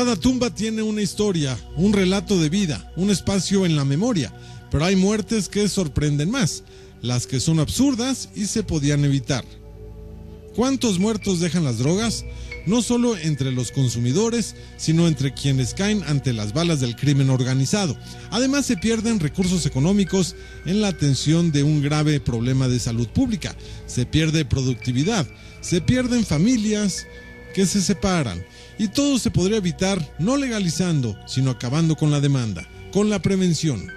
Cada tumba tiene una historia, un relato de vida, un espacio en la memoria, pero hay muertes que sorprenden más, las que son absurdas y se podían evitar. ¿Cuántos muertos dejan las drogas? No solo entre los consumidores, sino entre quienes caen ante las balas del crimen organizado. Además, se pierden recursos económicos en la atención de un grave problema de salud pública. Se pierde productividad, se pierden familias que se separan. Y todo se podría evitar no legalizando, sino acabando con la demanda, con la prevención.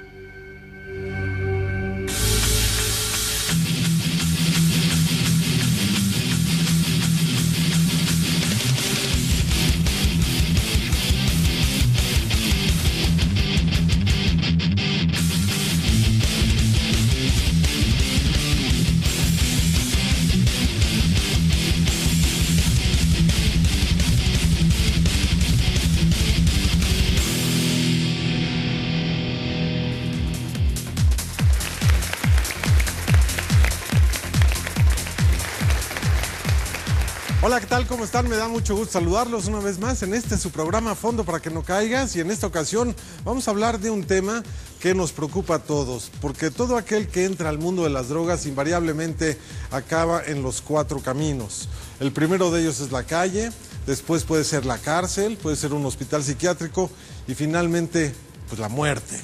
Hola, ¿qué tal? ¿Cómo están? Me da mucho gusto saludarlos una vez más en su programa Fondo para que no caigas, y en esta ocasión vamos a hablar de un tema que nos preocupa a todos, porque todo aquel que entra al mundo de las drogas invariablemente acaba en los 4 caminos. El primero de ellos es la calle, después puede ser la cárcel, puede ser un hospital psiquiátrico y finalmente pues la muerte.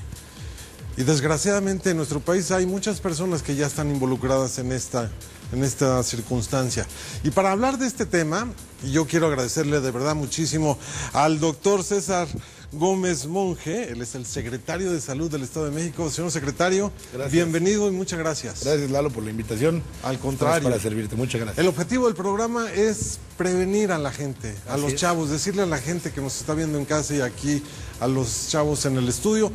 Y desgraciadamente en nuestro país hay muchas personas que ya están involucradas en esta circunstancia. Y para hablar de este tema, y yo quiero agradecerle de verdad muchísimo al doctor César Gómez Monje, él es el secretario de Salud del Estado de México. Señor secretario, gracias. Bienvenido y muchas gracias. Gracias, Lalo, por la invitación. Al contrario. Estamos para servirte, muchas gracias. El objetivo del programa es prevenir a la gente, a los chavos, decirle a la gente que nos está viendo en casa y aquí a los chavos en el estudio,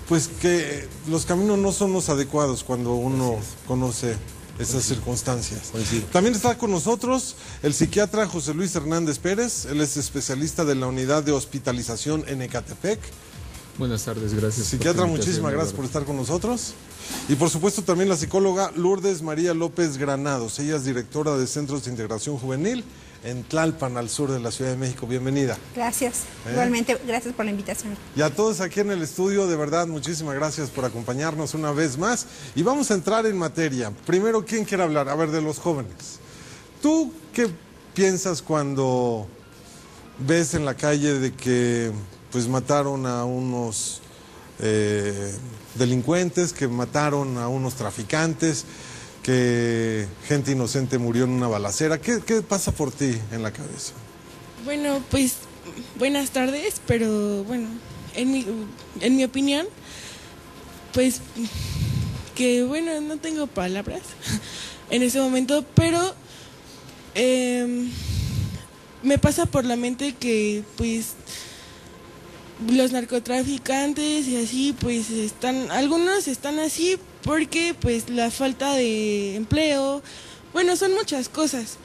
pues que los caminos no son los adecuados cuando uno conoce esas circunstancias. También está con nosotros el psiquiatra José Luis Hernández Pérez. Él es especialista de la unidad de hospitalización en Ecatepec. Buenas tardes, gracias. Psiquiatra, muchísimas gracias por estar con nosotros. Y por supuesto también la psicóloga Lourdes María López Granados. Ella es directora de Centros de Integración Juvenil en Tlalpan, al sur de la Ciudad de México. Bienvenida. Gracias, igualmente, gracias por la invitación. Y a todos aquí en el estudio, de verdad, muchísimas gracias por acompañarnos una vez más. Y vamos a entrar en materia. Primero, ¿quién quiere hablar? A ver, de los jóvenes. ¿Tú qué piensas cuando ves en la calle de que pues mataron a unos delincuentes, que mataron a unos traficantes, que gente inocente murió en una balacera? ¿Qué pasa por ti en la cabeza? Bueno, pues buenas tardes, pero bueno, en mi opinión, pues que bueno, no tengo palabras en ese momento, pero me pasa por la mente que pues los narcotraficantes y así, pues algunos están así porque pues la falta de empleo, bueno, son muchas cosas.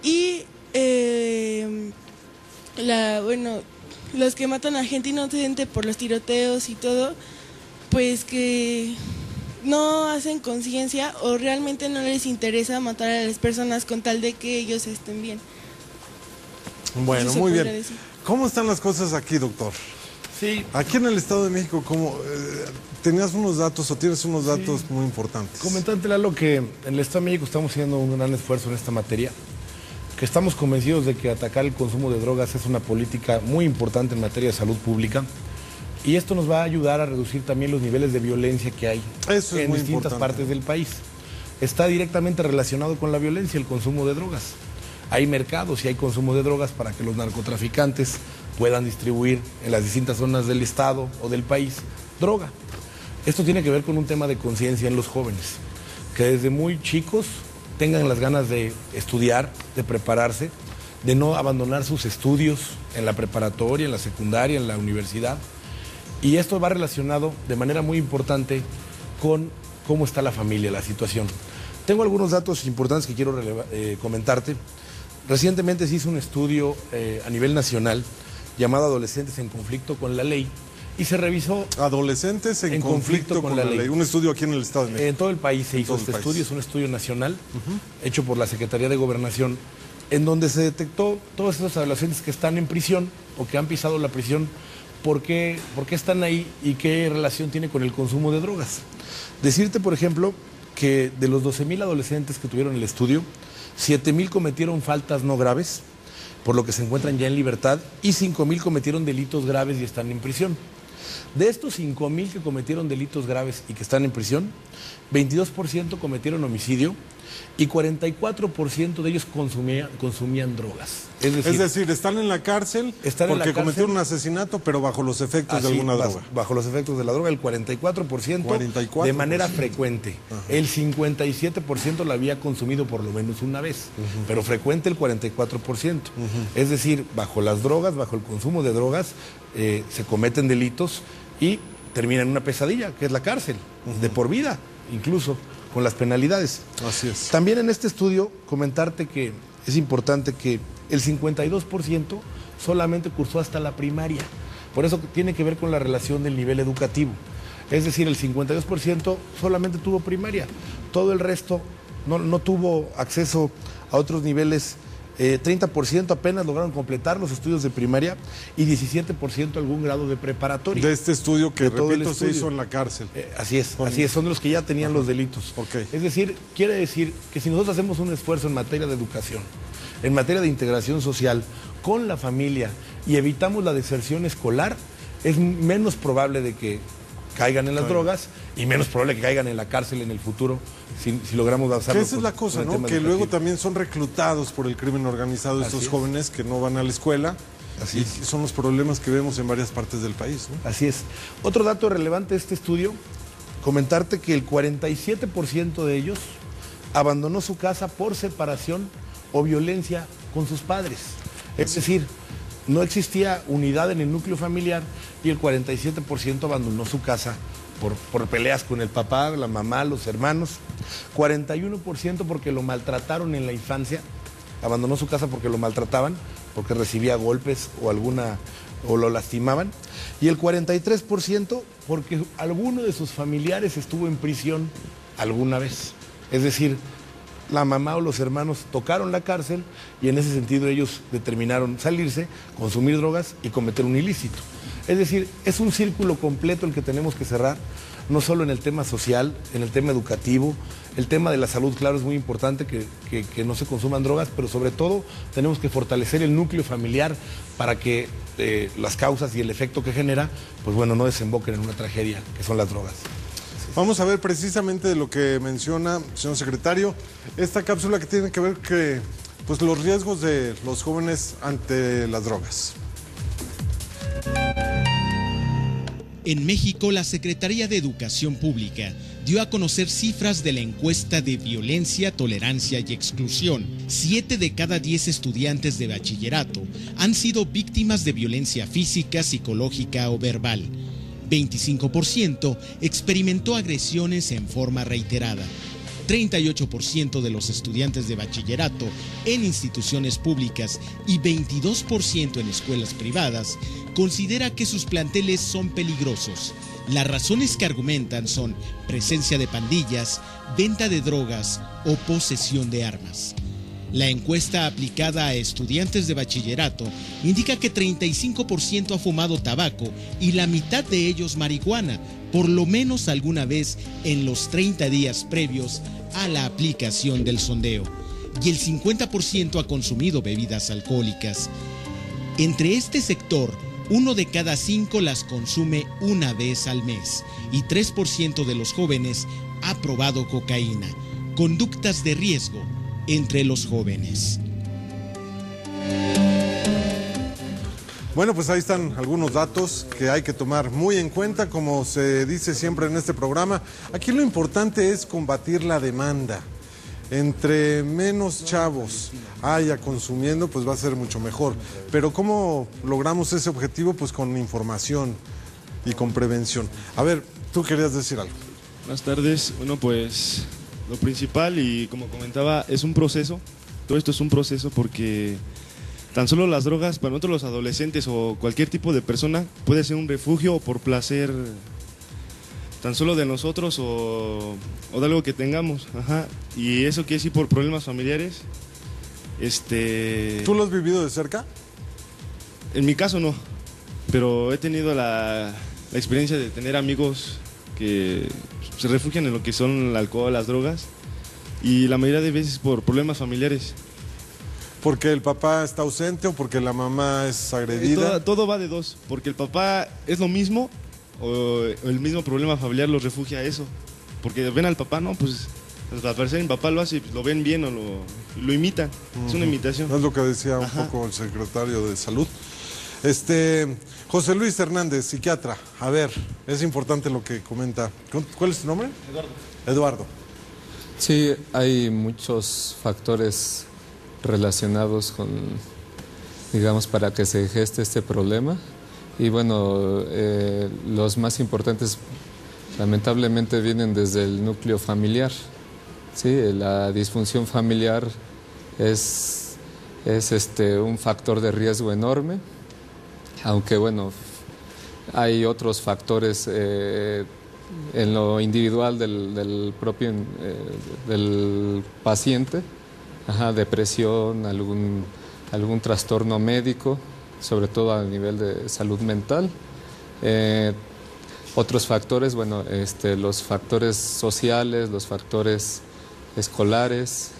Y los que matan a gente inocente por los tiroteos y todo, pues que no hacen conciencia o realmente no les interesa matar a las personas con tal de que ellos estén bien. Bueno, muy bien. ¿Cómo están las cosas aquí, doctor? Sí. Aquí en el Estado de México, ¿cómo, tenías unos datos o tienes unos datos muy importantes? Comentarte, Lalo, que en el Estado de México estamos haciendo un gran esfuerzo en esta materia, que estamos convencidos de que atacar el consumo de drogas es una política muy importante en materia de salud pública, y esto nos va a ayudar a reducir también los niveles de violencia que hay en distintas partes del país. Está directamente relacionado con la violencia el consumo de drogas. Hay mercados y hay consumo de drogas para que los narcotraficantes puedan distribuir en las distintas zonas del estado o del país droga. Esto tiene que ver con un tema de conciencia en los jóvenes, que desde muy chicos tengan las ganas de estudiar, de prepararse, de no abandonar sus estudios en la preparatoria, en la secundaria, en la universidad. Y esto va relacionado de manera muy importante con cómo está la familia, la situación. Tengo algunos datos importantes que quiero comentarte. Recientemente se hizo un estudio a nivel nacional llamado Adolescentes en conflicto con la ley, y se revisó... Adolescentes en conflicto con la ley. Un estudio aquí en el Estado de México. En todo el país se hizo este estudio, es un estudio nacional, hecho por la Secretaría de Gobernación, en donde se detectó todos esos adolescentes que están en prisión o que han pisado la prisión, por qué están ahí y qué relación tiene con el consumo de drogas. Decirte, por ejemplo, que de los 12,000 adolescentes que tuvieron el estudio, 7,000 cometieron faltas no graves, por lo que se encuentran ya en libertad, y 5,000 cometieron delitos graves y están en prisión. De estos 5,000 que cometieron delitos graves y que están en prisión, 22% cometieron homicidio y 44% de ellos consumían drogas. Es decir, están en la cárcel porque cometieron un asesinato, pero bajo los efectos de alguna droga. Bajo los efectos de la droga, el 44%, de manera frecuente. Ajá. El 57% la había consumido por lo menos una vez, pero frecuente el 44%. Es decir, bajo las drogas, bajo el consumo de drogas, se cometen delitos y terminan en una pesadilla, que es la cárcel, de por vida, incluso con las penalidades. Así es. También en este estudio comentarte que es importante que el 52% solamente cursó hasta la primaria. Por eso tiene que ver con la relación del nivel educativo. Es decir, el 52% solamente tuvo primaria. Todo el resto no tuvo acceso a otros niveles. 30% apenas lograron completar los estudios de primaria y 17% algún grado de preparatoria. De este estudio que, repito, se hizo en la cárcel. Así es, son de los que ya tenían los delitos. Okay. Es decir, quiere decir que si nosotros hacemos un esfuerzo en materia de educación, en materia de integración social, con la familia y evitamos la deserción escolar, es menos probable de que caigan en las drogas y menos probable que caigan en la cárcel en el futuro si logramos avanzarlo. Esa es la cosa, ¿no? Que luego también son reclutados por el crimen organizado estos jóvenes que no van a la escuela. Así es. Son los problemas que vemos en varias partes del país, ¿no? Así es. Otro dato relevante de este estudio, comentarte que el 47% de ellos abandonó su casa por separación o violencia con sus padres. Es decir, no existía unidad en el núcleo familiar y el 47% abandonó su casa por peleas con el papá, la mamá, los hermanos. 41% porque lo maltrataron en la infancia, abandonó su casa porque lo maltrataban, porque recibía golpes o lo lastimaban. Y el 43% porque alguno de sus familiares estuvo en prisión alguna vez. Es decir, la mamá o los hermanos tocaron la cárcel y en ese sentido ellos determinaron salirse, consumir drogas y cometer un ilícito. Es decir, es un círculo completo el que tenemos que cerrar, no solo en el tema social, en el tema educativo, el tema de la salud, claro, es muy importante que no se consuman drogas, pero sobre todo tenemos que fortalecer el núcleo familiar para que las causas y el efecto que genera, pues bueno, no desemboquen en una tragedia que son las drogas. Vamos a ver precisamente de lo que menciona, señor secretario, esta cápsula que tiene que ver pues los riesgos de los jóvenes ante las drogas. En México, la Secretaría de Educación Pública dio a conocer cifras de la encuesta de violencia, tolerancia y exclusión. 7 de cada 10 estudiantes de bachillerato han sido víctimas de violencia física, psicológica o verbal. 25% experimentó agresiones en forma reiterada. 38% de los estudiantes de bachillerato en instituciones públicas y 22% en escuelas privadas considera que sus planteles son peligrosos. Las razones que argumentan son presencia de pandillas, venta de drogas o posesión de armas. La encuesta aplicada a estudiantes de bachillerato indica que 35% ha fumado tabaco y la mitad de ellos marihuana, por lo menos alguna vez en los 30 días previos a la aplicación del sondeo, y el 50% ha consumido bebidas alcohólicas. Entre este sector, 1 de cada 5 las consume una vez al mes y 3% de los jóvenes ha probado cocaína. Conductas de riesgo entre los jóvenes. Bueno, pues ahí están algunos datos que hay que tomar muy en cuenta, como se dice siempre en este programa. Aquí lo importante es combatir la demanda. Entre menos chavos haya consumiendo, pues va a ser mucho mejor. Pero ¿cómo logramos ese objetivo? Pues con información y con prevención. A ver, tú querías decir algo. Buenas tardes. Bueno, pues lo principal, y como comentaba, es un proceso. Todo esto es un proceso porque tan solo las drogas, para nosotros los adolescentes o cualquier tipo de persona, puede ser un refugio o por placer tan solo de nosotros o de algo que tengamos. Ajá. Y eso quiere decir por problemas familiares. ¿Tú lo has vivido de cerca? En mi caso no, pero he tenido la experiencia de tener amigos que se refugian en lo que son el alcohol, las drogas, y la mayoría de veces por problemas familiares. ¿Porque el papá está ausente o porque la mamá es agredida? Todo va de dos, porque el papá es lo mismo o el mismo problema familiar los refugia a eso. Porque ven al papá, no, pues al parecer mi papá lo hace, lo ven bien o lo imitan. Es una imitación. Es lo que decía un poco el secretario de Salud. José Luis Hernández, psiquiatra. A ver, es importante lo que comenta. ¿Cuál es tu nombre? Eduardo. Sí, hay muchos factores relacionados con, digamos, para que se geste este problema. Y bueno, los más importantes lamentablemente vienen desde el núcleo familiar. Sí, la disfunción familiar es un factor de riesgo enorme, aunque bueno, hay otros factores en lo individual del propio del paciente, depresión, algún trastorno médico, sobre todo a nivel de salud mental. Otros factores, bueno, los factores sociales, los factores escolares,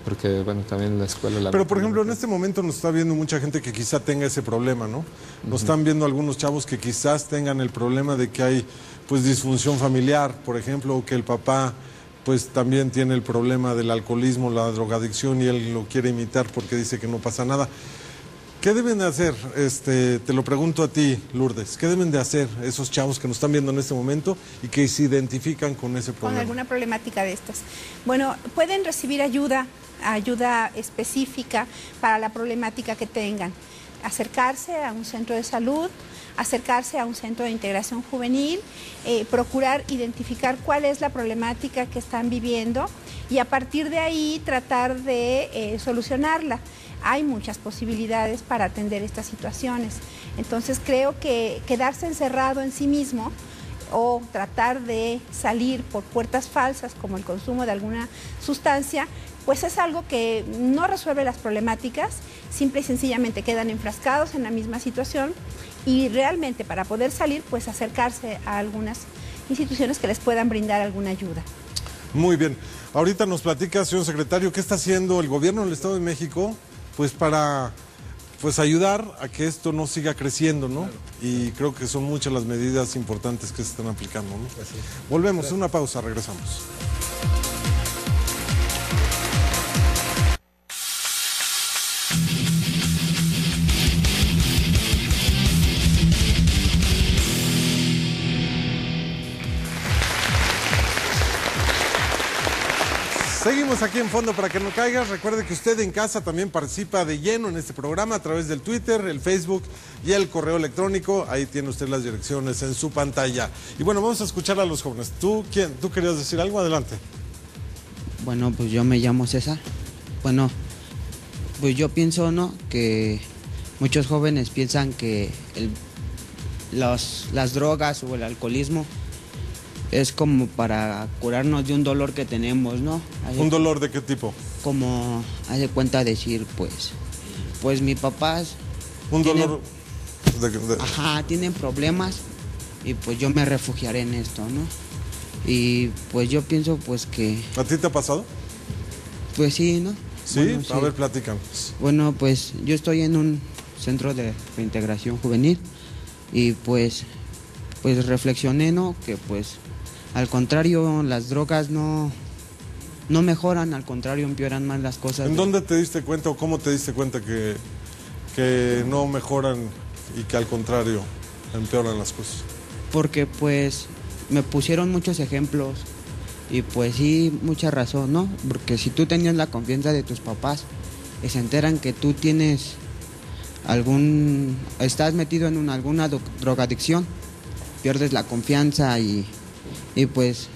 porque bueno, también en la escuela... Pero por ejemplo, en este momento nos está viendo mucha gente que quizá tenga ese problema, ¿no? Nos están viendo algunos chavos que quizás tengan el problema de que hay pues disfunción familiar, por ejemplo, o que el papá pues también tiene el problema del alcoholismo, la drogadicción, y él lo quiere imitar porque dice que no pasa nada. ¿Qué deben de hacer? Te lo pregunto a ti, Lourdes. ¿Qué deben de hacer esos chavos que nos están viendo en este momento y que se identifican con ese problema? Con alguna problemática de estas. Bueno, pueden recibir ayuda específica para la problemática que tengan. Acercarse a un centro de salud, acercarse a un centro de integración juvenil, procurar identificar cuál es la problemática que están viviendo y a partir de ahí tratar de solucionarla. Hay muchas posibilidades para atender estas situaciones. Entonces creo que quedarse encerrado en sí mismo o tratar de salir por puertas falsas como el consumo de alguna sustancia, pues es algo que no resuelve las problemáticas, simple y sencillamente quedan enfrascados en la misma situación y realmente para poder salir, pues acercarse a algunas instituciones que les puedan brindar alguna ayuda. Muy bien. Ahorita nos platica, señor secretario, ¿qué está haciendo el gobierno del Estado de México pues para ayudar a que esto no siga creciendo, ¿no? Claro. Y creo que son muchas las medidas importantes que se están aplicando, ¿no? Así. Volvemos, una pausa, regresamos. Seguimos aquí en Fondo para que no caigas. Recuerde que usted en casa también participa de lleno en este programa a través del Twitter, el Facebook y el correo electrónico. Ahí tiene usted las direcciones en su pantalla. Y bueno, vamos a escuchar a los jóvenes. ¿Tú querías decir algo? Adelante. Bueno, pues yo me llamo César. Bueno, pues yo pienso, ¿no?, que muchos jóvenes piensan que las drogas o el alcoholismo es como para curarnos de un dolor que tenemos, ¿no? ¿Un dolor de qué tipo? Como, haz de cuenta decir, pues mi papá... ¿Un dolor tienen problemas y pues yo me refugiaré en esto, ¿no? Y pues yo pienso pues que... ¿A ti te ha pasado? Pues sí, ¿no? ¿Sí? Bueno, sí. A ver, platícanos. Bueno, pues yo estoy en un centro de reintegración juvenil y pues reflexioné, ¿no?, que pues... Al contrario, las drogas no mejoran, al contrario, empeoran más las cosas. ¿En dónde te diste cuenta o cómo te diste cuenta que no mejoran y que al contrario empeoran las cosas? Porque pues me pusieron muchos ejemplos y pues sí, mucha razón, ¿no? Porque si tú tenías la confianza de tus papás y se enteran que tú tienes estás metido en alguna drogadicción, pierdes la confianza y pues,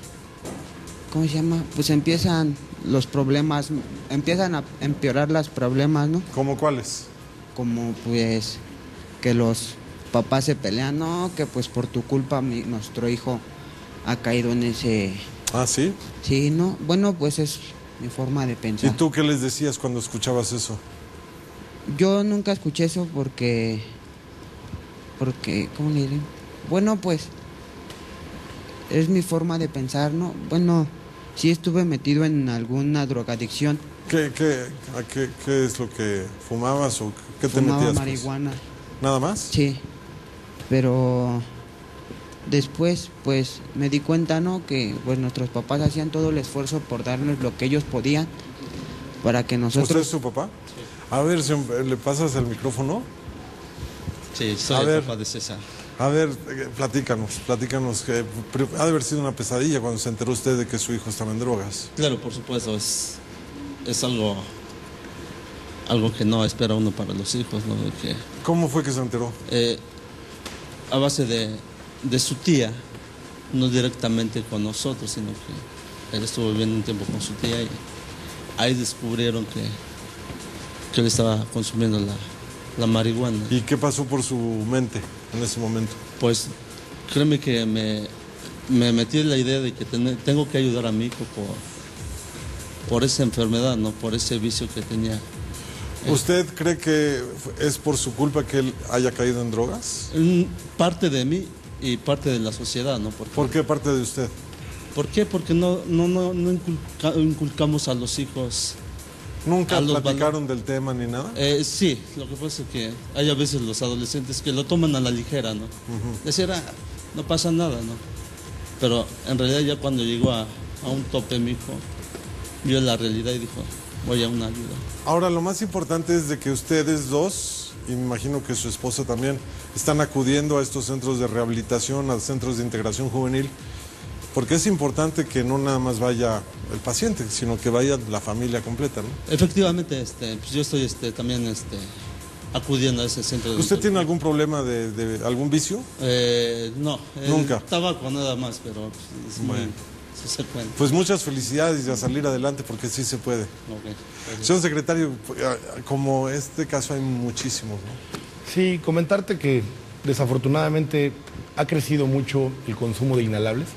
¿cómo se llama? Pues empiezan los problemas, empiezan a empeorar los problemas, ¿no? ¿Cómo cuáles? Como pues que los papás se pelean, no, que pues por tu culpa nuestro hijo ha caído en ese... ¿Ah, sí? Sí, ¿no? Bueno, pues es mi forma de ¿Y pensar. tú qué les decías cuando escuchabas eso? Yo nunca escuché eso porque, ¿cómo le diré? Bueno, pues, es mi forma de pensar, ¿no? Bueno, sí estuve metido en alguna drogadicción. ¿Qué es lo que fumabas o qué te Fumaba metías? Pues? marihuana. ¿Nada más? Sí, pero después, pues, me di cuenta, ¿no? Que, pues, nuestros papás hacían todo el esfuerzo por darnos lo que ellos podían para que ¿Usted nosotros... es su papá? A ver, ¿le pasas el micrófono? Sí, A soy el ver. papá de César. A ver, platícanos, que ha de haber sido una pesadilla cuando se enteró usted de que su hijo estaba en drogas. Claro, por supuesto, es algo que no espera uno para los hijos, ¿no? ¿Cómo fue que se enteró? A base de su tía, no directamente con nosotros, sino que él estuvo viviendo un tiempo con su tía y ahí descubrieron que él estaba consumiendo la marihuana. ¿Y qué pasó por su mente en ese momento? Pues créeme que me metí en la idea de que tengo que ayudar a mi hijo por esa enfermedad, ¿no? Por ese vicio que tenía. ¿Usted cree que es por su culpa que él haya caído en drogas? Parte de mí y parte de la sociedad, ¿no? ¿Por qué parte de usted? ¿Por qué? Porque no inculcamos a los hijos. ¿Nunca platicaron del tema ni nada? Sí, lo que pasa es que hay a veces los adolescentes que lo toman a la ligera, ¿no? Decir, no pasa nada, ¿no? Pero en realidad ya cuando llegó a un tope mi hijo, vio la realidad y dijo, voy a una ayuda. Ahora, lo más importante es de que ustedes dos, y me imagino que su esposa también, están acudiendo a estos centros de rehabilitación, a centros de integración juvenil, porque es importante que no nada más vaya el paciente, sino que vaya la familia completa, ¿no? Efectivamente, pues yo estoy también acudiendo a ese centro de... ¿Usted tiene algún problema de algún vicio? No. ¿Nunca? Tabaco nada más, pero es muy... Bueno. Sí se cuenta. Pues muchas felicidades y a salir adelante porque sí se puede. Okay. Señor secretario, como este caso hay muchísimos, ¿no? Sí, comentarte que desafortunadamente ha crecido mucho el consumo de inhalables.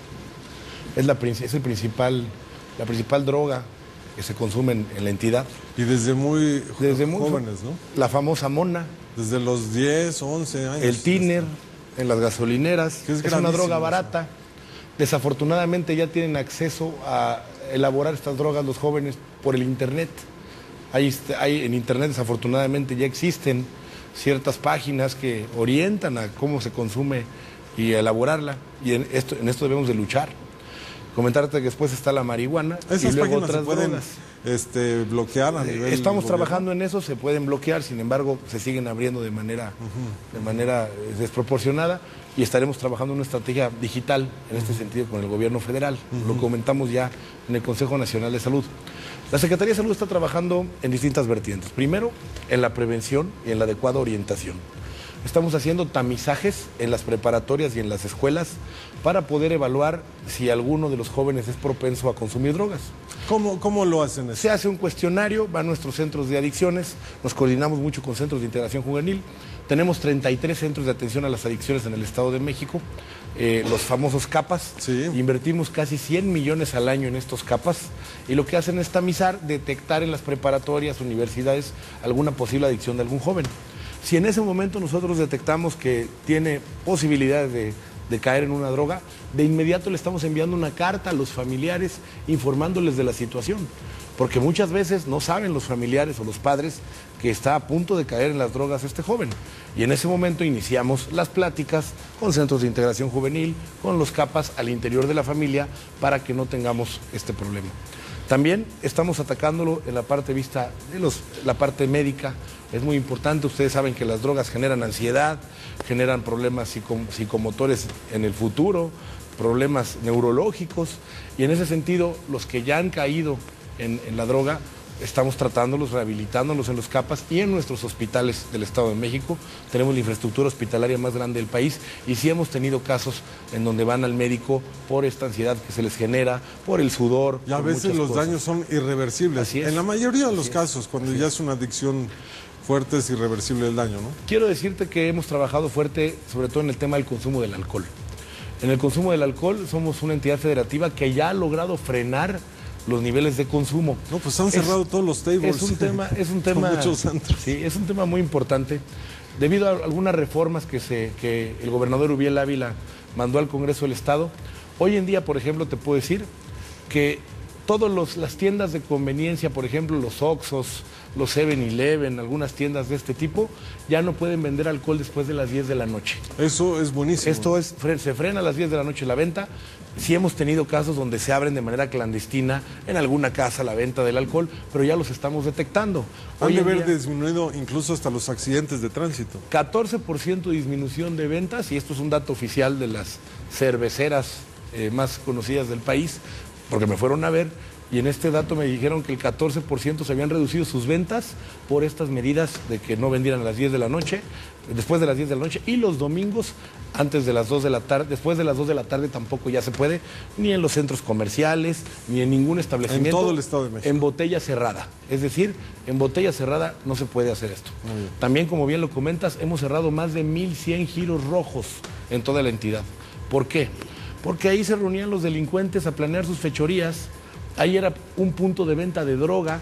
Es la principal droga que se consume en la entidad. Y desde muy jóvenes, ¿no? La famosa mona. Desde los 10, 11 años. El tiner en las gasolineras. Que es una droga barata. Desafortunadamente ya tienen acceso a elaborar estas drogas los jóvenes por el Internet. En Internet desafortunadamente ya existen ciertas páginas que orientan a cómo se consume y a elaborarla. Y en esto debemos de luchar. Comentarte que después está la marihuana Esas y luego páginas otras se pueden drogas. Bloquear a nivel Estamos gobierno. trabajando en eso, se pueden bloquear, sin embargo se siguen abriendo de manera desproporcionada y estaremos trabajando en una estrategia digital en este sentido con el gobierno federal. Lo comentamos ya en el Consejo Nacional de Salud. La Secretaría de Salud está trabajando en distintas vertientes. Primero, en la prevención y en la adecuada orientación. Estamos haciendo tamizajes en las preparatorias y en las escuelas para poder evaluar si alguno de los jóvenes es propenso a consumir drogas. ¿Cómo lo hacen eso? Se hace un cuestionario, va a nuestros centros de adicciones, nos coordinamos mucho con centros de integración juvenil. Tenemos 33 centros de atención a las adicciones en el Estado de México, los famosos CAPAS. Sí. Invertimos casi 100 millones al año en estos CAPAS y lo que hacen es tamizar, detectar en las preparatorias, universidades, alguna posible adicción de algún joven. Si en ese momento nosotros detectamos que tiene posibilidades de caer en una droga, de inmediato le estamos enviando una carta a los familiares informándoles de la situación. Porque muchas veces no saben los familiares o los padres que está a punto de caer en las drogas este joven. Y en ese momento iniciamos las pláticas con centros de integración juvenil, con los CAPAS al interior de la familia para que no tengamos este problema. También estamos atacándolo en la parte vista de la parte médica. Es muy importante, ustedes saben que las drogas generan ansiedad, generan problemas psicomotores en el futuro, problemas neurológicos, y en ese sentido los que ya han caído en la droga, estamos tratándolos, rehabilitándolos en los CAPAS y en nuestros hospitales del Estado de México. Tenemos la infraestructura hospitalaria más grande del país y sí hemos tenido casos en donde van al médico por esta ansiedad que se les genera, por el sudor. Y a veces los daños son irreversibles. Así es. En la mayoría de los casos, cuando ya es una adicción fuerte, es irreversible el daño, ¿no? Quiero decirte que hemos trabajado fuerte, sobre todo en el tema del consumo del alcohol. En el consumo del alcohol somos una entidad federativa que ya ha logrado frenar los niveles de consumo. No, pues han cerrado todos los tables. Es un tema muchos antros. Sí, es un tema muy importante. Debido a algunas reformas que el gobernador Uriel Ávila mandó al Congreso del Estado, hoy en día, por ejemplo, te puedo decir que todas las tiendas de conveniencia, por ejemplo, los Oxxos, los 7-Eleven, algunas tiendas de este tipo, ya no pueden vender alcohol después de las 10 de la noche. Eso es buenísimo. Se frena a las 10 de la noche la venta. Sí hemos tenido casos donde se abren de manera clandestina en alguna casa la venta del alcohol, pero ya los estamos detectando. Han de haber disminuido incluso hasta los accidentes de tránsito. 14% disminución de ventas, y esto es un dato oficial de las cerveceras más conocidas del país, porque me fueron a ver, y en este dato me dijeron que el 14% se habían reducido sus ventas por estas medidas de que no vendieran a las 10 de la noche, después de las 10 de la noche, y los domingos antes de las 2 de la tarde, después de las 2 de la tarde tampoco ya se puede, ni en los centros comerciales, ni en ningún establecimiento. En todo el Estado de México. En botella cerrada, es decir, en botella cerrada no se puede hacer esto. También, como bien lo comentas, hemos cerrado más de 1,100 giros rojos en toda la entidad. ¿Por qué? Porque ahí se reunían los delincuentes a planear sus fechorías. Ahí era un punto de venta de droga,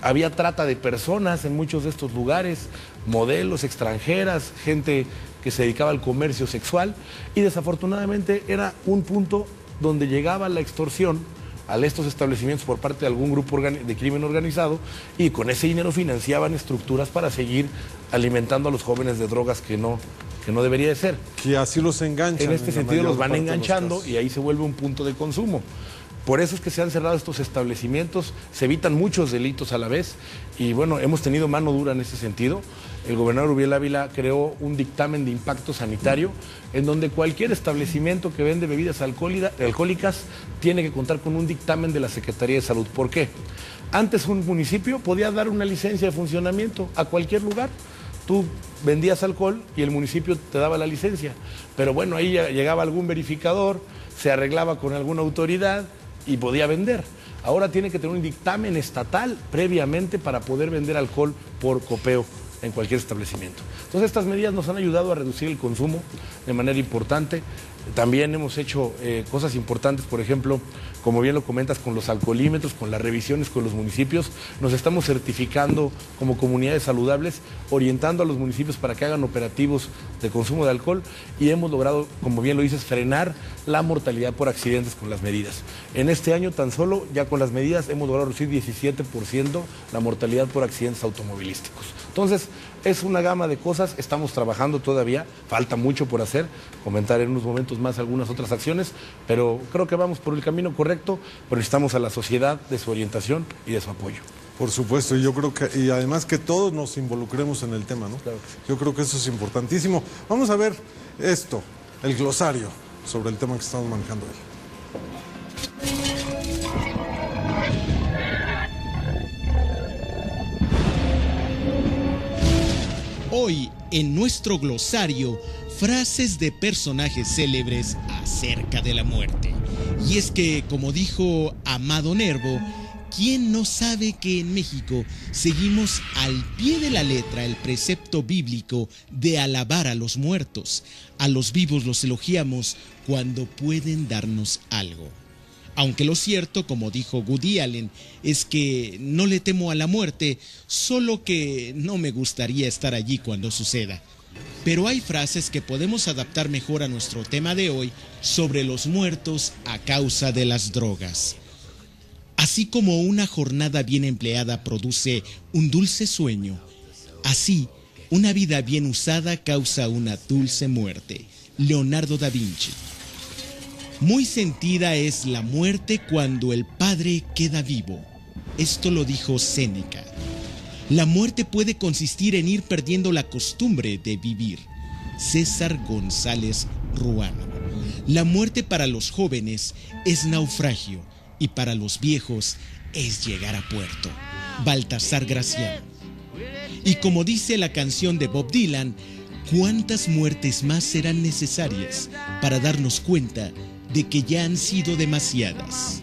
había trata de personas en muchos de estos lugares, modelos extranjeras, gente que se dedicaba al comercio sexual, y desafortunadamente era un punto donde llegaba la extorsión a estos establecimientos por parte de algún grupo de crimen organizado, y con ese dinero financiaban estructuras para seguir alimentando a los jóvenes de drogas que no debería de ser. Que así los enganchan. En este sentido los van enganchando y ahí se vuelve un punto de consumo. Por eso es que se han cerrado estos establecimientos, se evitan muchos delitos a la vez, y bueno, hemos tenido mano dura en ese sentido. El gobernador Uriel Ávila creó un dictamen de impacto sanitario en donde cualquier establecimiento que vende bebidas alcohólicas tiene que contar con un dictamen de la Secretaría de Salud. ¿Por qué? Antes un municipio podía dar una licencia de funcionamiento a cualquier lugar. Tú vendías alcohol y el municipio te daba la licencia, pero bueno, ahí llegaba algún verificador, se arreglaba con alguna autoridad y podía vender. Ahora tiene que tener un dictamen estatal previamente para poder vender alcohol por copeo en cualquier establecimiento. Entonces estas medidas nos han ayudado a reducir el consumo de manera importante. También hemos hecho cosas importantes, por ejemplo, como bien lo comentas, con los alcoholímetros, con las revisiones con los municipios. Nos estamos certificando como comunidades saludables, orientando a los municipios para que hagan operativos de consumo de alcohol, y hemos logrado, como bien lo dices, frenar la mortalidad por accidentes con las medidas. En este año tan solo, ya con las medidas, hemos logrado reducir 17% la mortalidad por accidentes automovilísticos. Entonces, es una gama de cosas, estamos trabajando todavía, falta mucho por hacer, comentar en unos momentos más algunas otras acciones, pero creo que vamos por el camino correcto, pero necesitamos a la sociedad de su orientación y de su apoyo. Por supuesto, y yo creo que, y además que todos nos involucremos en el tema, ¿no? Claro que sí. Yo creo que eso es importantísimo. Vamos a ver esto, el glosario sobre el tema que estamos manejando hoy. Hoy, en nuestro glosario, frases de personajes célebres acerca de la muerte. Y es que, como dijo Amado Nervo, ¿quién no sabe que en México seguimos al pie de la letra el precepto bíblico de alabar a los muertos? A los vivos los elogiamos cuando pueden darnos algo. Aunque lo cierto, como dijo Woody Allen, es que no le temo a la muerte, solo que no me gustaría estar allí cuando suceda. Pero hay frases que podemos adaptar mejor a nuestro tema de hoy sobre los muertos a causa de las drogas. Así como una jornada bien empleada produce un dulce sueño, así una vida bien usada causa una dulce muerte. Leonardo da Vinci. Muy sentida es la muerte cuando el padre queda vivo. Esto lo dijo Séneca. La muerte puede consistir en ir perdiendo la costumbre de vivir. César González Ruano. La muerte para los jóvenes es naufragio y para los viejos es llegar a puerto. Baltasar Gracián. Y como dice la canción de Bob Dylan, ¿cuántas muertes más serán necesarias para darnos cuenta de que ya han sido demasiadas?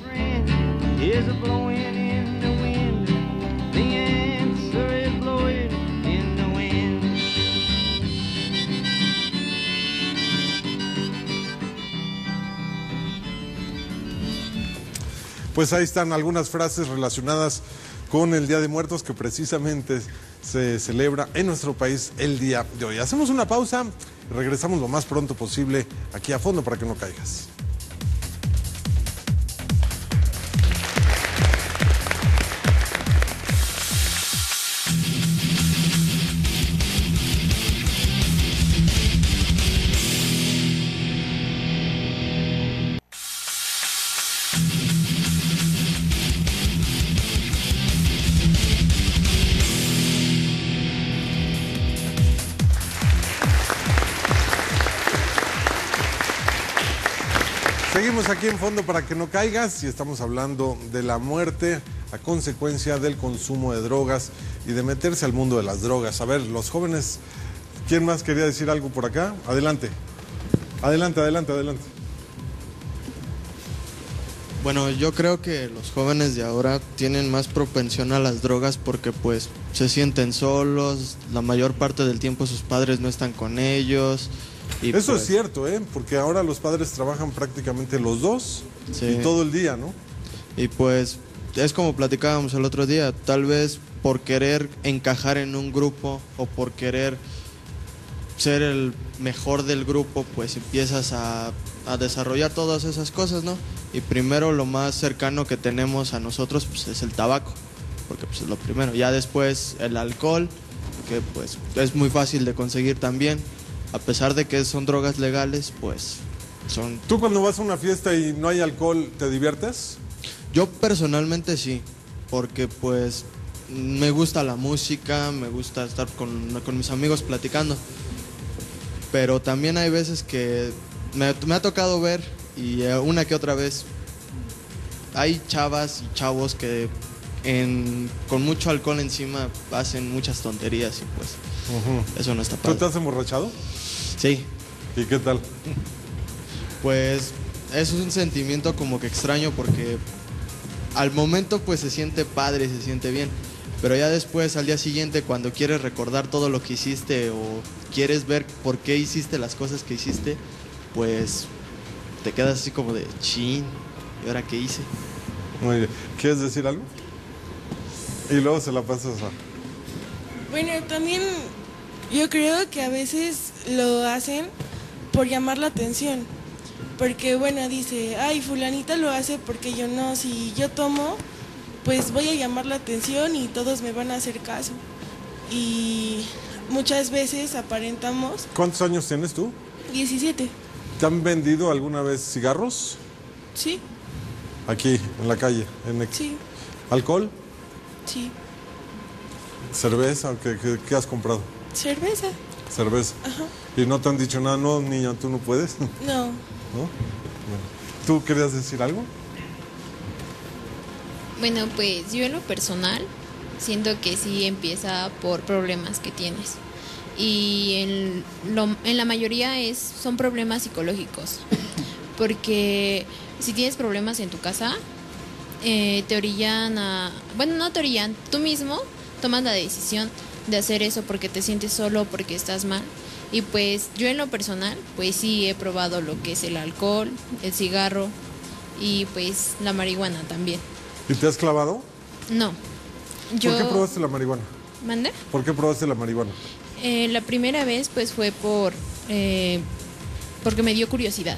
Pues ahí están algunas frases relacionadas con el Día de Muertos que precisamente se celebra en nuestro país el día de hoy. Hacemos una pausa y regresamos lo más pronto posible aquí a Fondo para que no caigas. Seguimos aquí en Fondo para que no caigas y estamos hablando de la muerte a consecuencia del consumo de drogas y de meterse al mundo de las drogas. A ver, los jóvenes, ¿quién más quería decir algo por acá? Adelante. Adelante. Bueno, yo creo que los jóvenes de ahora tienen más propensión a las drogas porque pues se sienten solos, la mayor parte del tiempo sus padres no están con ellos. Y eso pues, es cierto, porque ahora los padres trabajan prácticamente los dos y todo el día, ¿no? Y pues es como platicábamos el otro día, tal vez por querer encajar en un grupo o por querer ser el mejor del grupo, pues empiezas a desarrollar todas esas cosas, ¿no? Y primero lo más cercano que tenemos a nosotros pues es el tabaco, porque pues es lo primero. Ya después el alcohol, que pues es muy fácil de conseguir también. A pesar de que son drogas legales, pues son... ¿Tú cuando vas a una fiesta y no hay alcohol, te diviertes? Yo personalmente sí, porque pues me gusta la música, me gusta estar con mis amigos platicando. Pero también hay veces que me ha tocado ver, y una que otra vez, hay chavas y chavos que con mucho alcohol encima hacen muchas tonterías y pues eso no está padre. ¿Tú te has emborrachado? Sí. ¿Y qué tal? Pues es un sentimiento como que extraño porque al momento pues se siente padre, se siente bien, pero ya después al día siguiente cuando quieres recordar todo lo que hiciste o quieres ver por qué hiciste las cosas que hiciste, pues te quedas así como de chin, ¿y ahora qué hice? Muy bien. ¿Quieres decir algo? Y luego se la pasas a... Bueno, también yo creo que a veces lo hacen por llamar la atención. Porque, bueno, dice, ay, fulanita lo hace porque yo no. Si yo tomo, pues voy a llamar la atención y todos me van a hacer caso. Y muchas veces aparentamos... ¿Cuántos años tienes tú? 17. ¿Te han vendido alguna vez cigarros? Sí. Aquí, en la calle. Sí. ¿Alcohol? Sí. ¿Cerveza? ¿Qué has comprado? Cerveza. Cerveza. Ajá. ¿Y no te han dicho nada? No, niña, tú no puedes. No. ¿No? Bueno. ¿Tú querías decir algo? Bueno, pues yo en lo personal siento que sí empieza por problemas que tienes. Y en la mayoría son problemas psicológicos. Porque si tienes problemas en tu casa, te orillan a... Bueno, no te orillan, tú mismo tomas la decisión de hacer eso porque te sientes solo, porque estás mal. Y pues yo en lo personal, pues sí he probado lo que es el alcohol, el cigarro y pues la marihuana también. ¿Y te has clavado? No. ¿Por qué probaste la marihuana? ¿Mande? ¿Por qué probaste la marihuana? La primera vez pues fue porque me dio curiosidad.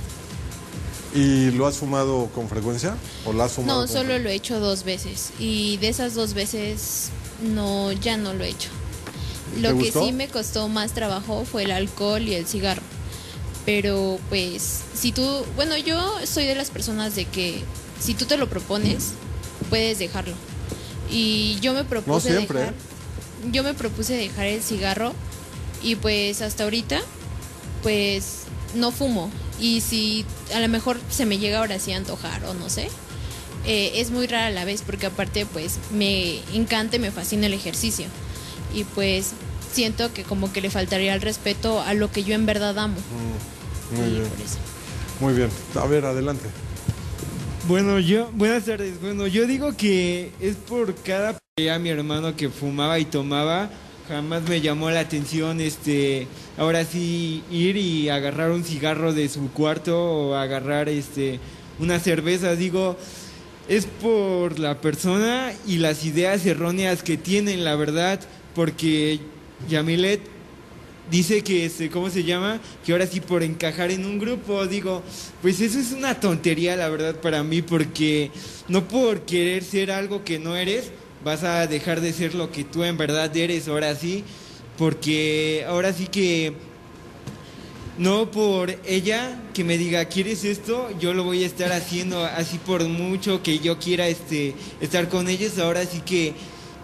¿Y lo has fumado con frecuencia? ¿O la has fumado? No, solo lo he hecho 2 veces. Y de esas 2 veces ya no lo he hecho. Lo que sí me costó más trabajo fue el alcohol y el cigarro. Pero pues, bueno, yo soy de las personas de que si tú te lo propones, puedes dejarlo. Y yo me propuse yo me propuse dejar el cigarro y pues hasta ahorita pues no fumo. Y si a lo mejor se me llega ahora sí a antojar o no sé, es muy rara a la vez porque aparte pues me encanta y me fascina el ejercicio. Y pues siento que como que le faltaría el respeto a lo que yo en verdad amo. Muy bien. Por eso. Muy bien. A ver, adelante. Buenas tardes. Bueno, yo digo que es por cada a mi hermano que fumaba y tomaba, jamás me llamó la atención ahora sí ir y agarrar un cigarro de su cuarto o agarrar una cerveza. Digo, es por la persona y las ideas erróneas que tienen, la verdad, porque Yamilet dice que, ¿cómo se llama? Que ahora sí por encajar en un grupo, digo, pues eso es una tontería, la verdad, para mí, porque no por querer ser algo que no eres, vas a dejar de ser lo que tú en verdad eres, ahora sí, porque ahora sí que no por ella que me diga, ¿quieres esto? Yo lo voy a estar haciendo así por mucho que yo quiera estar con ellos. Ahora sí que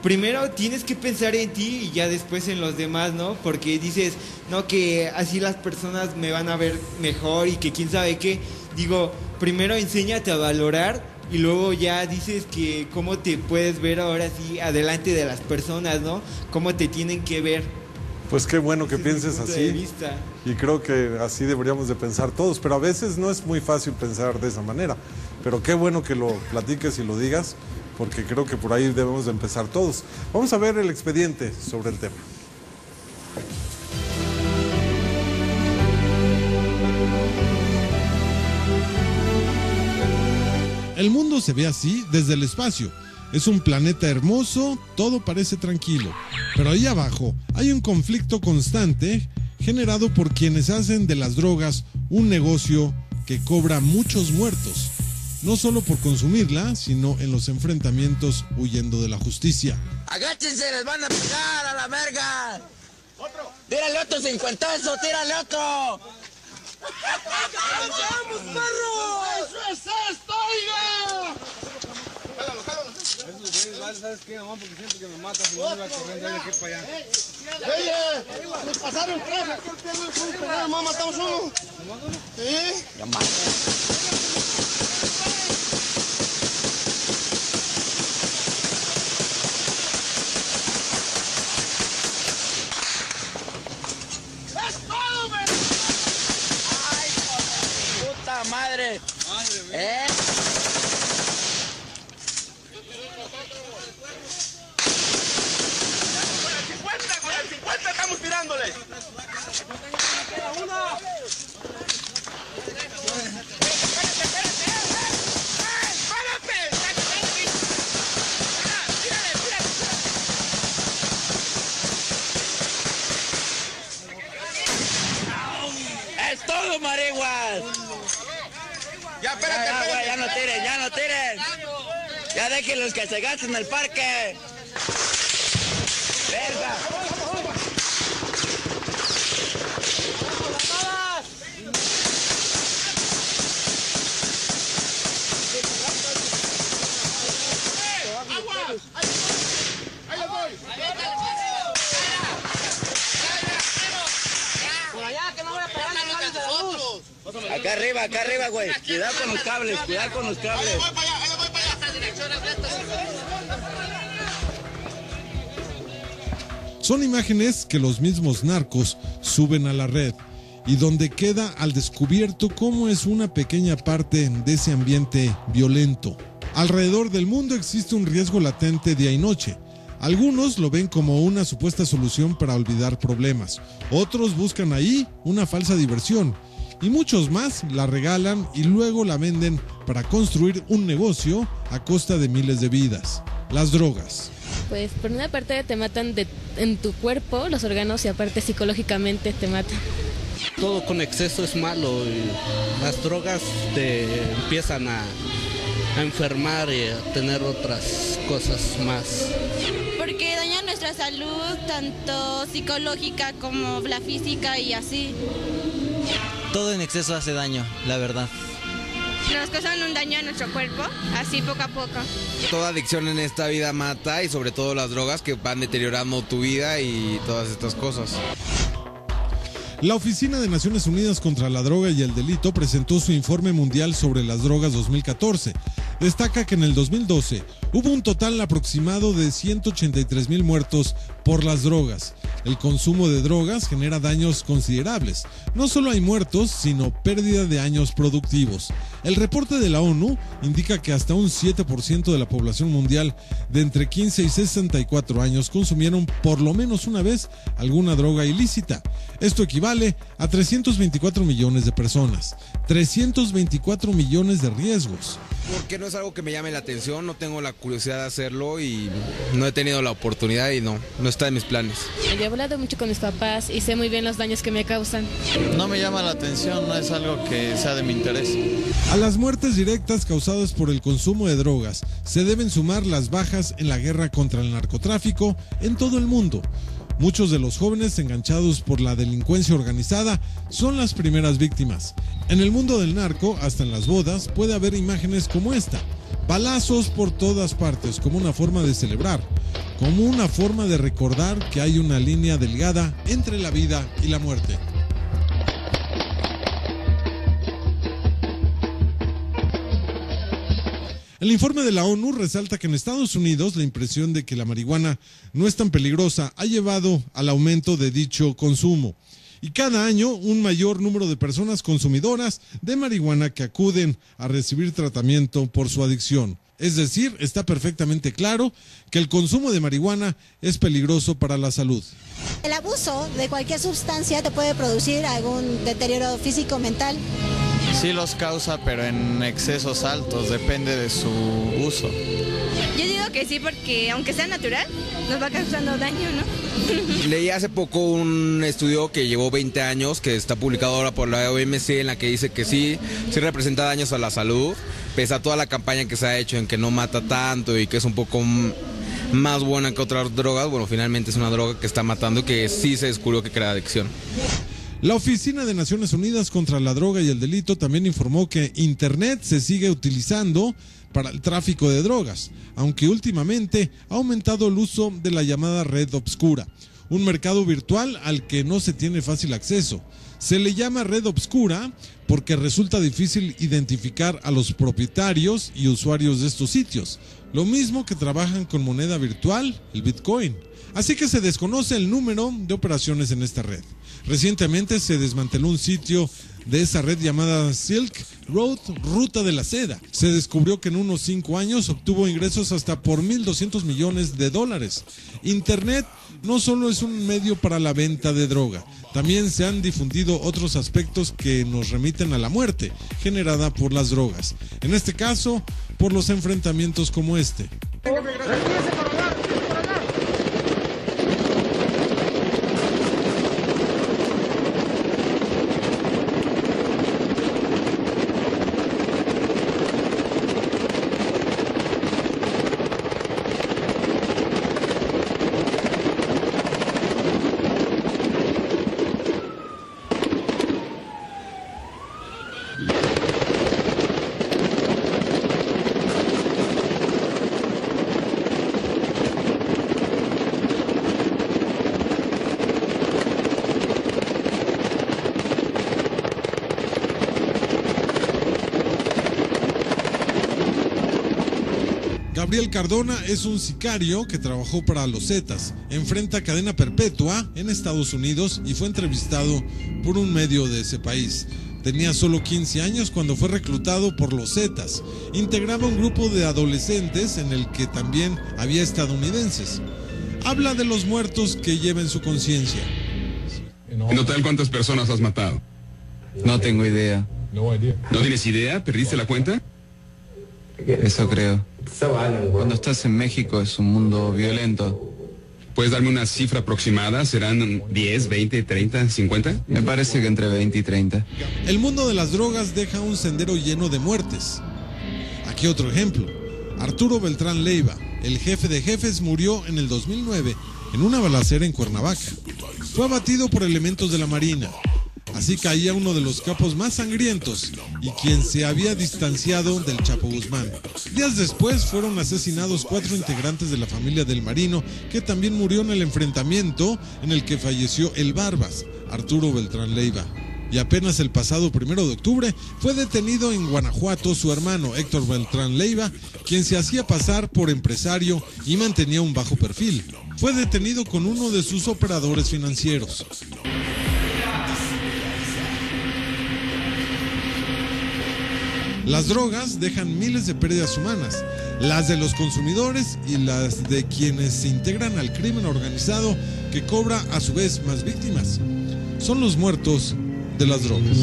primero tienes que pensar en ti y ya después en los demás, ¿no? Porque dices, no, que así las personas me van a ver mejor y que quién sabe qué. Digo, primero enséñate a valorar y luego ya dices que cómo te puedes ver ahora sí adelante de las personas, ¿no? Cómo te tienen que ver. Pues qué bueno que pienses así, y creo que así deberíamos de pensar todos, pero a veces no es muy fácil pensar de esa manera, pero qué bueno que lo platiques y lo digas, porque creo que por ahí debemos de empezar todos. Vamos a ver el expediente sobre el tema. El mundo se ve así desde el espacio. Es un planeta hermoso, todo parece tranquilo. Pero ahí abajo hay un conflicto constante generado por quienes hacen de las drogas un negocio que cobra muchos muertos. No solo por consumirla, sino en los enfrentamientos huyendo de la justicia. ¡Agáchense, les van a pegar a la verga! ¡Otro! ¡Tírale otro 50-eso, tírale otro! ¡Vamos, perro! ¡Eso es esto, oiga! ¡Jálalo, jálalo! Esos güeyes, ¿sabes qué? Nomás porque siento que me matas y no me va corriendo, dale que ir para allá. ¡Oye! ¡Nos pasaron tres! ¡Aquí el perro fue un perro! ¡Nomás matamos uno! ¿Sí? ¡Ya madre! ¡Madre mía! Con el 50 estamos tirándole. ¡Es todo, marihuas! Ya, espérate, espérate. Ya no tiren, ya no tiren. Ya déjenlos que se gasten el parque. Verga. Ahí los voy. Por allá, que no voy a pegar los cables de la luz. Acá arriba, güey. Cuidado con los cables, cuidado con los cables. Ahí voy para allá. Son imágenes que los mismos narcos suben a la red y donde queda al descubierto cómo es una pequeña parte de ese ambiente violento. Alrededor del mundo existe un riesgo latente día y noche. Algunos lo ven como una supuesta solución para olvidar problemas. Otros buscan ahí una falsa diversión. Y muchos más la regalan y luego la venden para construir un negocio a costa de miles de vidas. Las drogas. Pues por una parte te matan en tu cuerpo, los órganos, y aparte psicológicamente te matan. Todo con exceso es malo y las drogas te empiezan a enfermar y a tener otras cosas más. Porque daña nuestra salud, tanto psicológica como la física y así. Todo en exceso hace daño, la verdad. Nos causan un daño a nuestro cuerpo, así poco a poco. Toda adicción en esta vida mata, y sobre todo las drogas que van deteriorando tu vida y todas estas cosas. La Oficina de Naciones Unidas contra la Droga y el Delito presentó su informe mundial sobre las drogas 2014. Destaca que en el 2012 hubo un total aproximado de 183,000 muertos por las drogas. El consumo de drogas genera daños considerables. No solo hay muertos, sino pérdida de años productivos. El reporte de la ONU indica que hasta un 7% de la población mundial de entre 15 y 64 años consumieron por lo menos una vez alguna droga ilícita. Esto equivale a 324 millones de personas, 324 millones de riesgos. Porque no es algo que me llame la atención, no tengo la curiosidad de hacerlo y no he tenido la oportunidad y no está en mis planes. Yo he hablado mucho con mis papás y sé muy bien los daños que me causan. No me llama la atención, no es algo que sea de mi interés. A las muertes directas causadas por el consumo de drogas se deben sumar las bajas en la guerra contra el narcotráfico en todo el mundo. Muchos de los jóvenes enganchados por la delincuencia organizada son las primeras víctimas. En el mundo del narco, hasta en las bodas, puede haber imágenes como esta. Balazos por todas partes, como una forma de celebrar, como una forma de recordar que hay una línea delgada entre la vida y la muerte. El informe de la ONU resalta que en Estados Unidos la impresión de que la marihuana no es tan peligrosa ha llevado al aumento de dicho consumo. Y cada año un mayor número de personas consumidoras de marihuana que acuden a recibir tratamiento por su adicción. Es decir, está perfectamente claro que el consumo de marihuana es peligroso para la salud. El abuso de cualquier sustancia te puede producir algún deterioro físico, mental. Sí los causa, pero en excesos altos, depende de su uso. Yo digo que sí, porque aunque sea natural, nos va causando daño, ¿no? Leí hace poco un estudio que llevó 20 años, que está publicado ahora por la OMC, en la que dice que sí representa daños a la salud, pese a toda la campaña que se ha hecho en que no mata tanto y que es un poco más buena que otras drogas. Bueno, finalmente es una droga que está matando y que sí se descubrió que crea adicción. La Oficina de Naciones Unidas contra la Droga y el Delito también informó que Internet se sigue utilizando para el tráfico de drogas, aunque últimamente ha aumentado el uso de la llamada red obscura, un mercado virtual al que no se tiene fácil acceso. Se le llama red obscura porque resulta difícil identificar a los propietarios y usuarios de estos sitios, lo mismo que trabajan con moneda virtual, el Bitcoin. Así que se desconoce el número de operaciones en esta red. Recientemente se desmanteló un sitio de esa red llamada Silk Road, Ruta de la Seda. Se descubrió que en unos 5 años obtuvo ingresos hasta por $1,200 millones. Internet no solo es un medio para la venta de droga, también se han difundido otros aspectos que nos remiten a la muerte generada por las drogas. En este caso, por los enfrentamientos como este. Gabriel Cardona es un sicario que trabajó para los Zetas, enfrenta cadena perpetua en Estados Unidos y fue entrevistado por un medio de ese país. Tenía solo 15 años cuando fue reclutado por los Zetas. Integraba un grupo de adolescentes en el que también había estadounidenses. Habla de los muertos que lleva en su conciencia. En total, ¿cuántas personas has matado? No tengo idea. ¿No tienes idea? ¿Perdiste la cuenta? Eso creo. Cuando estás en México es un mundo violento. ¿Puedes darme una cifra aproximada? ¿Serán 10, 20, 30, 50? Me parece que entre 20 y 30. El mundo de las drogas deja un sendero lleno de muertes. Aquí otro ejemplo. Arturo Beltrán Leiva, el jefe de jefes, murió en el 2009 en una balacera en Cuernavaca. Fue abatido por elementos de la Marina. Así caía uno de los capos más sangrientos y quien se había distanciado del Chapo Guzmán. Días después fueron asesinados 4 integrantes de la familia del marino, que también murió en el enfrentamiento en el que falleció el Barbas, Arturo Beltrán Leiva. Y apenas el pasado 1 de octubre fue detenido en Guanajuato su hermano Héctor Beltrán Leiva, quien se hacía pasar por empresario y mantenía un bajo perfil. Fue detenido con uno de sus operadores financieros. Las drogas dejan miles de pérdidas humanas, las de los consumidores y las de quienes se integran al crimen organizado, que cobra a su vez más víctimas. Son los muertos de las drogas.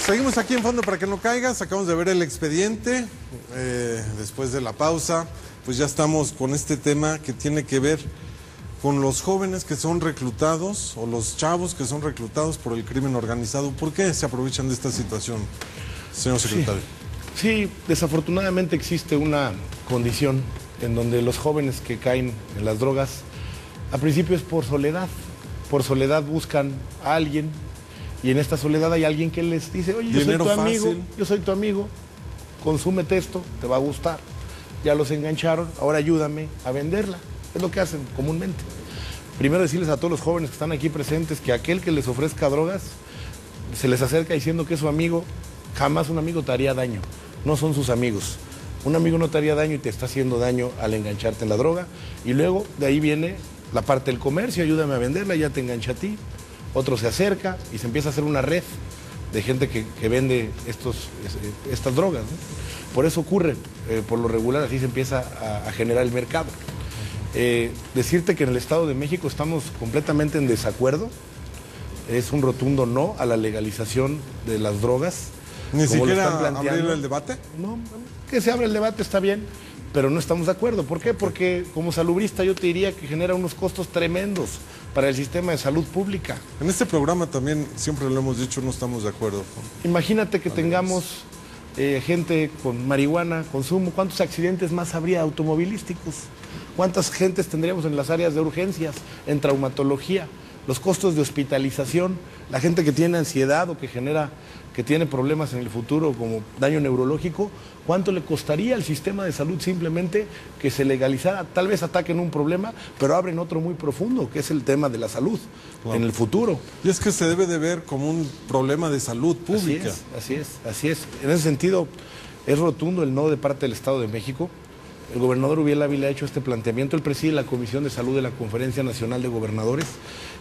Seguimos aquí en Fondo para que no caigas. Acabamos de ver el expediente. Después de la pausa, pues ya estamos con este tema que tiene que ver con los jóvenes que son reclutados o los chavos que son reclutados por el crimen organizado. ¿Por qué se aprovechan de esta situación, señor secretario? Sí, desafortunadamente existe una condición en donde los jóvenes que caen en las drogas, a principio es por soledad. Por soledad buscan a alguien y en esta soledad hay alguien que les dice, oye, yo soy tu amigo, consúmete esto, te va a gustar. Ya los engancharon, ahora ayúdame a venderla. Es lo que hacen comúnmente. Primero decirles a todos los jóvenes que están aquí presentes que aquel que les ofrezca drogas se les acerca diciendo que es su amigo. Jamás un amigo te haría daño, no son sus amigos. Un amigo no te haría daño y te está haciendo daño al engancharte en la droga. Y luego de ahí viene la parte del comercio, ayúdame a venderla, ya te engancha a ti. Otro se acerca y se empieza a hacer una red de gente que vende estas drogas, ¿no? Por eso ocurre, por lo regular, así se empieza a generar el mercado. Decirte que en el Estado de México estamos completamente en desacuerdo. Es un rotundo no a la legalización de las drogas. ¿Ni siquiera abrir el debate? No, que se abra el debate está bien, pero no estamos de acuerdo. ¿Por qué? Porque como salubrista yo te diría que genera unos costos tremendos para el sistema de salud pública. En este programa también, siempre lo hemos dicho, no estamos de acuerdo. Imagínate que tengamos gente con marihuana, consumo. ¿Cuántos accidentes más habría automovilísticos? ¿Cuántas gentes tendríamos en las áreas de urgencias, en traumatología? Los costos de hospitalización, la gente que tiene ansiedad o que tiene problemas en el futuro como daño neurológico, ¿cuánto le costaría al sistema de salud simplemente que se legalizara? Tal vez ataquen un problema, pero abren otro muy profundo, que es el tema de la salud en el futuro. Y es que se debe de ver como un problema de salud pública. Así es. En ese sentido, es rotundo el no de parte del Estado de México. El gobernador Uriel Ávila ha hecho este planteamiento. Él preside la Comisión de Salud de la Conferencia Nacional de Gobernadores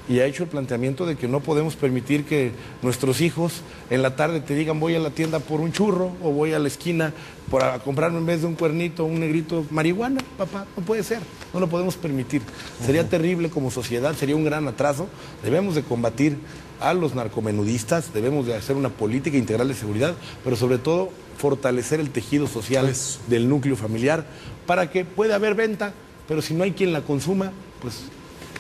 y ha hecho el planteamiento de que no podemos permitir que nuestros hijos en la tarde te digan voy a la tienda por un churro o voy a la esquina para comprarme en vez de un cuernito, un negrito, marihuana, papá. No puede ser, no lo podemos permitir. Sería terrible como sociedad, sería un gran atraso. Debemos de combatir a los narcomenudistas, debemos de hacer una política integral de seguridad, pero sobre todo fortalecer el tejido social del núcleo familiar para que pueda haber venta, pero si no hay quien la consuma, pues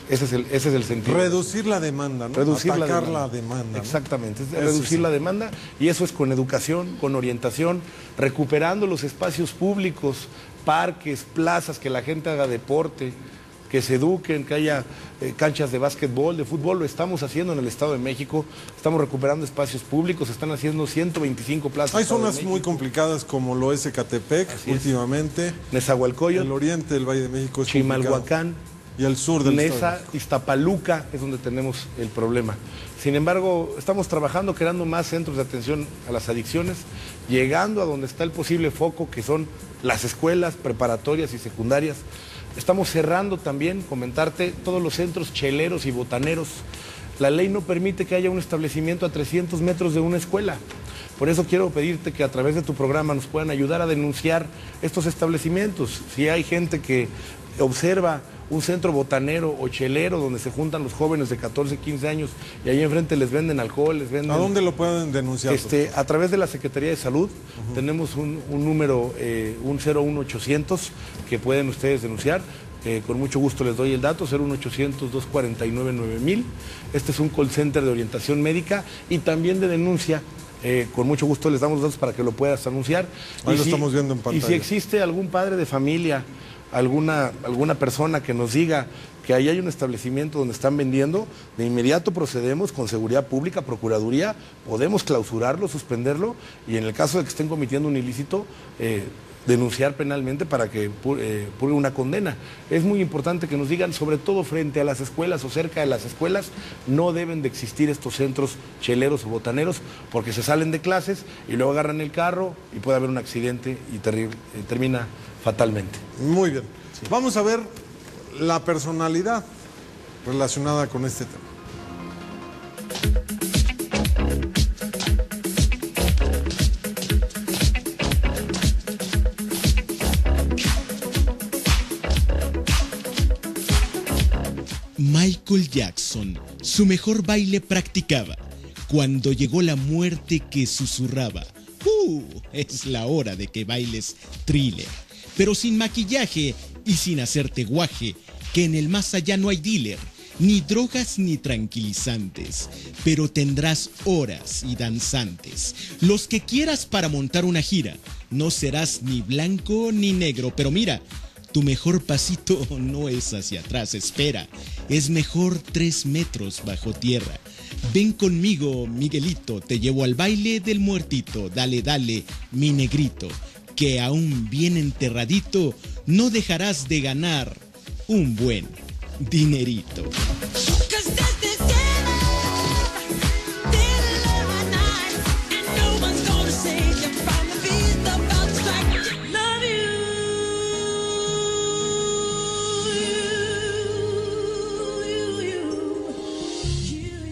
ese es el sentido. Reducir la demanda, ¿no? Atacar la demanda. Exactamente, reducir la demanda, y eso es con educación, con orientación, recuperando los espacios públicos, parques, plazas, que la gente haga deporte, que se eduquen, que haya canchas de básquetbol, de fútbol. Lo estamos haciendo en el Estado de México, estamos recuperando espacios públicos, están haciendo 125 plazas. Hay zonas muy complicadas como lo es Ecatepec últimamente, Nezahualcóyotl, el oriente del Valle de México es Chimalhuacán y el sur del Neza, Iztapaluca es donde tenemos el problema. Sin embargo, estamos trabajando, creando más centros de atención a las adicciones, llegando a donde está el posible foco, que son las escuelas preparatorias y secundarias. Estamos cerrando también, comentarte, todos los centros cheleros y botaneros. La ley no permite que haya un establecimiento a 300 metros de una escuela. Por eso quiero pedirte que a través de tu programa nos puedan ayudar a denunciar estos establecimientos. Si hay gente que observa un centro botanero o chelero donde se juntan los jóvenes de 14, 15 años y ahí enfrente les venden alcohol, les venden... ¿A dónde lo pueden denunciar? A través de la Secretaría de Salud tenemos un número, un 01800 que pueden ustedes denunciar. Con mucho gusto les doy el dato, 01800-249-9000. Este es un call center de orientación médica y también de denuncia. Con mucho gusto les damos los datos para que lo puedas anunciar. Ahí lo estamos viendo en pantalla. Y si existe algún padre de familia, alguna persona que nos diga que ahí hay un establecimiento donde están vendiendo, de inmediato procedemos con seguridad pública, procuraduría, podemos clausurarlo, suspenderlo y en el caso de que estén cometiendo un ilícito, denunciar penalmente para que purgue una condena. Es muy importante que nos digan, sobre todo frente a las escuelas o cerca de las escuelas, no deben de existir estos centros cheleros o botaneros porque se salen de clases y luego agarran el carro y puede haber un accidente y termina fatalmente. Muy bien. Sí. Vamos a ver la personalidad relacionada con este tema. Michael Jackson, su mejor baile practicaba cuando llegó la muerte que susurraba: es la hora de que bailes Thriller, pero sin maquillaje y sin hacerte guaje, que en el más allá no hay dealer, ni drogas ni tranquilizantes, pero tendrás horas y danzantes, los que quieras para montar una gira. No serás ni blanco ni negro, pero mira, tu mejor pasito no es hacia atrás, espera, es mejor 3 metros bajo tierra. Ven conmigo, Miguelito, te llevo al baile del muertito. Dale, dale, mi negrito, que aún bien enterradito no dejarás de ganar un buen dinerito.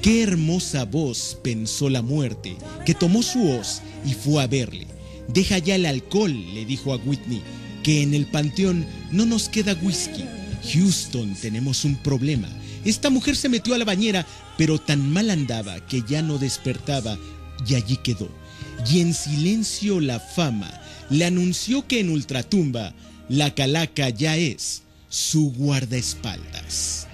Qué hermosa voz, pensó la muerte, que tomó su hoz y fue a verle. Deja ya el alcohol, le dijo a Whitney, que en el panteón no nos queda whisky. Houston, tenemos un problema. Esta mujer se metió a la bañera, pero tan mal andaba que ya no despertaba y allí quedó. Y en silencio la fama le anunció que en ultratumba la calaca ya es su guardaespaldas.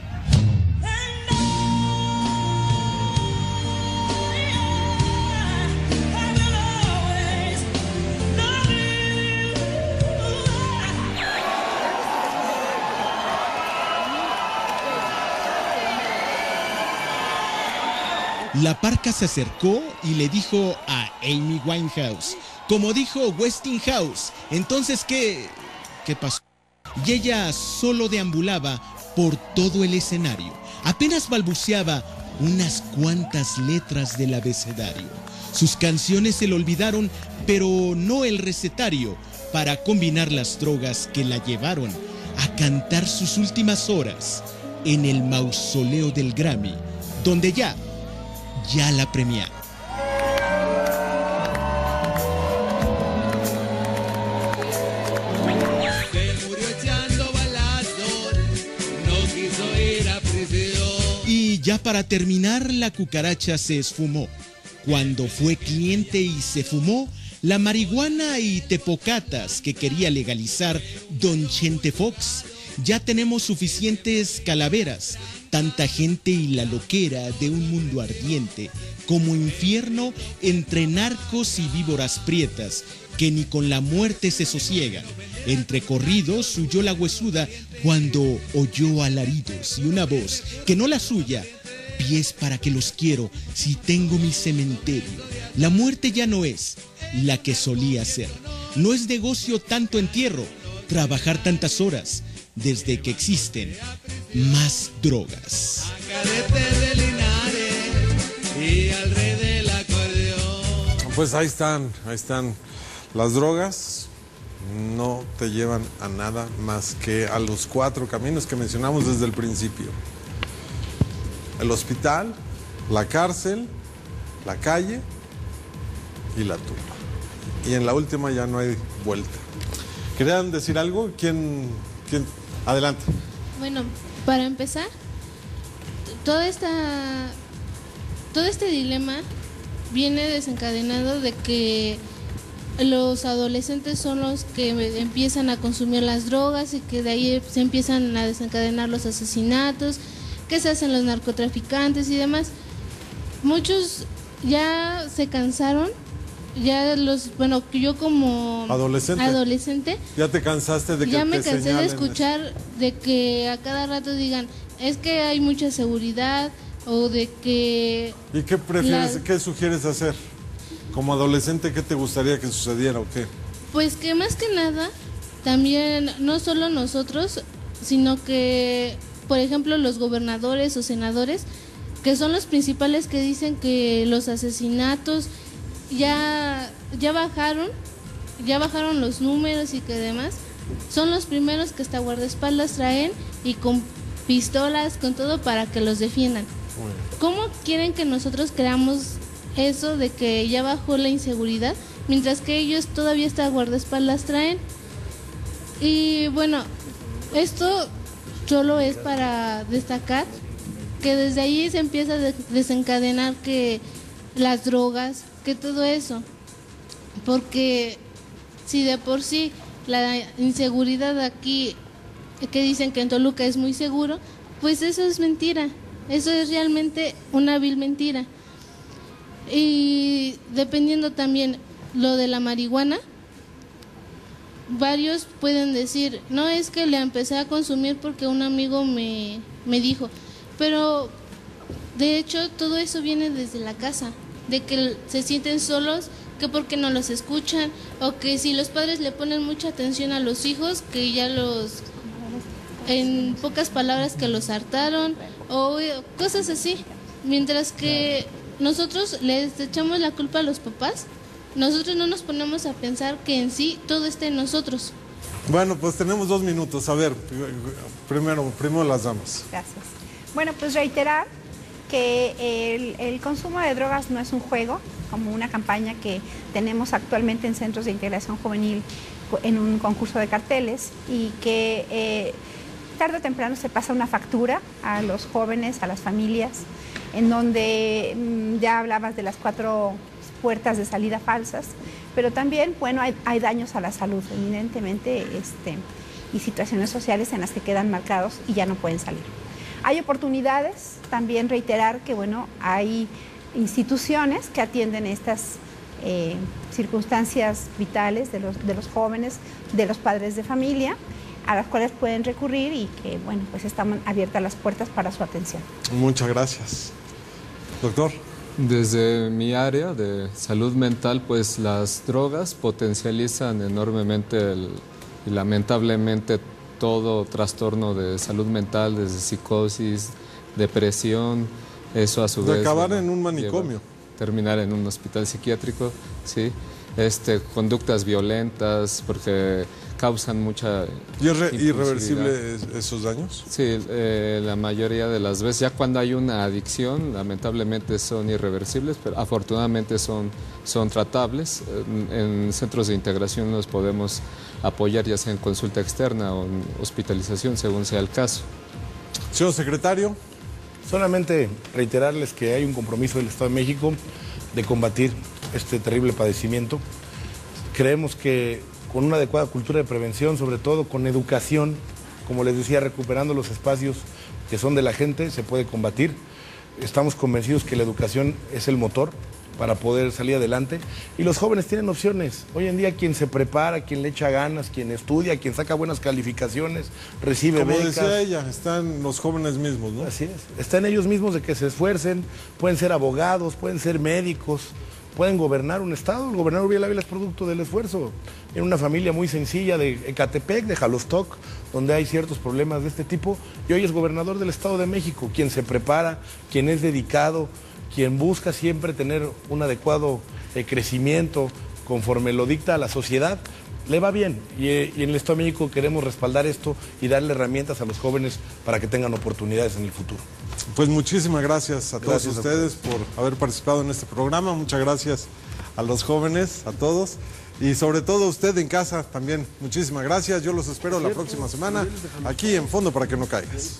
La parca se acercó y le dijo a Amy Winehouse, como dijo Westinghouse, entonces ¿qué pasó? Y ella solo deambulaba por todo el escenario, apenas balbuceaba unas cuantas letras del abecedario. Sus canciones se le olvidaron, pero no el recetario para combinar las drogas que la llevaron a cantar sus últimas horas en el mausoleo del Grammy, donde ya la premiaron. Se murió echando balazos, no quiso ir a prisión. Y ya para terminar, la cucaracha se esfumó cuando fue cliente y se fumó la marihuana y tepocatas que quería legalizar don Chente Fox. Ya tenemos suficientes calaveras, tanta gente y la loquera de un mundo ardiente, como infierno entre narcos y víboras prietas, que ni con la muerte se sosiegan. Entre corridos huyó la huesuda cuando oyó alaridos y una voz que no la suya: pies para que los quiero si tengo mi cementerio. La muerte ya no es la que solía ser. No es negocio tanto entierro, trabajar tantas horas, desde que existen más drogas. Pues ahí están las drogas. No te llevan a nada más que a los 4 caminos que mencionamos desde el principio: el hospital, la cárcel, la calle y la tumba. Y en la última ya no hay vuelta. ¿Querían decir algo? ¿Quién? Adelante. Bueno, para empezar, todo este dilema viene desencadenado de que los adolescentes son los que empiezan a consumir las drogas y que de ahí se empiezan a desencadenar los asesinatos, que se hacen los narcotraficantes y demás. Muchos ya se cansaron, yo como adolescente ya te cansaste de que ya me cansé de escuchar de que a cada rato digan es que hay mucha seguridad o de que... ¿Y qué prefieres, qué sugieres hacer? Como adolescente, ¿qué te gustaría que sucediera o qué? Pues que más que nada, también no solo nosotros, sino que, por ejemplo, los gobernadores o senadores, que son los principales que dicen que los asesinatos ya bajaron los números y que demás, son los primeros que hasta guardaespaldas traen y con pistolas, con todo para que los defiendan. ¿Cómo quieren que nosotros creamos eso de que ya bajó la inseguridad, mientras que ellos todavía hasta guardaespaldas traen? Y bueno, esto solo es para destacar que desde ahí se empieza a desencadenar que las drogas, que todo eso. Porque si de por sí la inseguridad aquí, que dicen que en Toluca es muy seguro, pues eso es mentira. Eso es realmente una vil mentira. Y dependiendo también lo de la marihuana, varios pueden decir, no, es que le empecé a consumir porque un amigo me dijo, pero de hecho todo eso viene desde la casa, de que se sienten solos, que porque no los escuchan, o que si los padres le ponen mucha atención a los hijos, que ya los, en pocas palabras, que los hartaron, o cosas así, mientras que nosotros les echamos la culpa a los papás. Nosotros no nos ponemos a pensar que en sí todo está en nosotros. Bueno, pues tenemos 2 minutos. A ver, primero las damas. Gracias. Bueno, pues reiterar que el consumo de drogas no es un juego, como una campaña que tenemos actualmente en centros de integración juvenil en un concurso de carteles, y que tarde o temprano se pasa una factura a los jóvenes, a las familias, en donde ya hablabas de las 4 puertas de salida falsas, pero también, bueno, hay daños a la salud, evidentemente, y situaciones sociales en las que quedan marcados y ya no pueden salir. Hay oportunidades, también reiterar que, bueno, hay instituciones que atienden estas circunstancias vitales de los jóvenes, de los padres de familia, a las cuales pueden recurrir y que, bueno, pues están abiertas las puertas para su atención. Muchas gracias. Doctor. Desde mi área de salud mental, pues las drogas potencializan enormemente y lamentablemente todo trastorno de salud mental, desde psicosis, depresión, eso a su vez... De acabar en un manicomio. Terminar en un hospital psiquiátrico, sí. Conductas violentas, porque causan mucha... ¿Y es irreversible esos daños? Sí, la mayoría de las veces. Ya cuando hay una adicción, lamentablemente son irreversibles, pero afortunadamente son tratables. En centros de integración los podemos apoyar, ya sea en consulta externa o en hospitalización, según sea el caso. Señor secretario. Solamente reiterarles que hay un compromiso del Estado de México de combatir este terrible padecimiento. Creemos que con una adecuada cultura de prevención, sobre todo con educación, como les decía, recuperando los espacios que son de la gente, se puede combatir. Estamos convencidos que la educación es el motor para poder salir adelante, y los jóvenes tienen opciones. Hoy en día quien se prepara, quien le echa ganas, quien estudia, quien saca buenas calificaciones, recibe becas. Como decía ella, están los jóvenes mismos, ¿no? Así es, están ellos mismos de que se esfuercen, pueden ser abogados, pueden ser médicos, pueden gobernar un estado. El gobernador Uriel Ávila es producto del esfuerzo. En una familia muy sencilla de Ecatepec, de Jalostoc, donde hay ciertos problemas de este tipo, y hoy es gobernador del Estado de México, quien se prepara, quien es dedicado, quien busca siempre tener un adecuado crecimiento conforme lo dicta la sociedad, le va bien. Y en el Estado de México queremos respaldar esto y darle herramientas a los jóvenes para que tengan oportunidades en el futuro. Pues muchísimas gracias a todos ustedes por haber participado en este programa. Muchas gracias a los jóvenes, a todos. Y sobre todo a usted en casa también. Muchísimas gracias. Yo los espero la próxima semana aquí en Fondo para que no caigas.